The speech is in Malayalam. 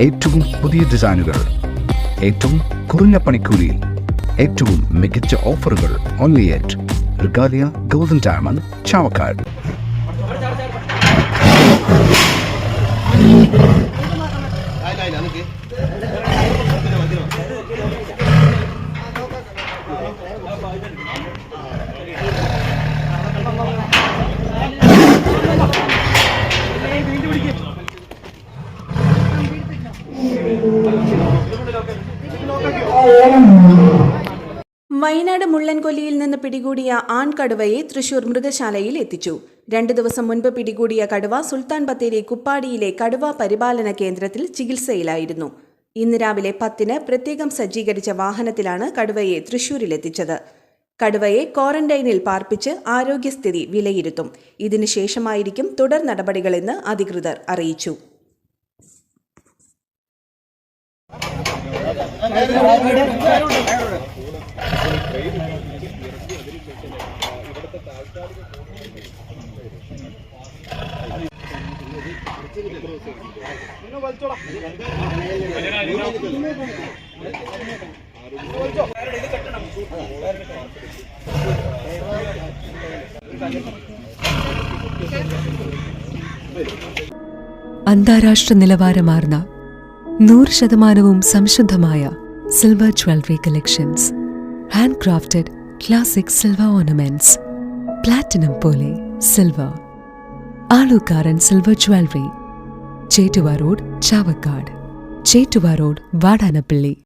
ഏറ്റവും പുതിയ ഡിസൈനുകൾ, ഏറ്റവും കുറഞ്ഞ പണിക്കൂലിയിൽ, ഏറ്റവും മികച്ച ഓഫറുകൾ. Only at Regalia golden diamond, Chavakkad. Wayanad മുള്ളൻകൊല്ലിയിൽ നിന്ന് പിടികൂടിയ ആൺകടുവയെ തൃശൂർ മൃഗശാലയിൽ എത്തിച്ചു. 2 ദിവസം മുൻപ് പിടികൂടിയ കടുവ സുൽത്താൻ ബത്തേരി കുപ്പാടിയിലെ കടുവ പരിപാലന കേന്ദ്രത്തിൽ ചികിത്സയിലായിരുന്നു. ഇന്ന് രാവിലെ 10-ന് പ്രത്യേകം സജ്ജീകരിച്ച വാഹനത്തിലാണ് കടുവയെ തൃശൂരിലെത്തിച്ചത്. കടുവയെ ക്വാറന്റൈനിൽ പാർപ്പിച്ച് ആരോഗ്യസ്ഥിതി വിലയിരുത്തും. ഇതിനുശേഷമായിരിക്കും തുടർ നടപടികളെന്ന് അധികൃതർ അറിയിച്ചു. അന്താരാഷ്ട്ര നിലവാരമാർന്ന 100% സംശുദ്ധമായ silver jewellery collections, hand crafted classic silver ornaments, platinum പോലെ silver, Alukkaran silver jewellery, Chettuva road, Chavakkad, Chettuva road, Vadanappally.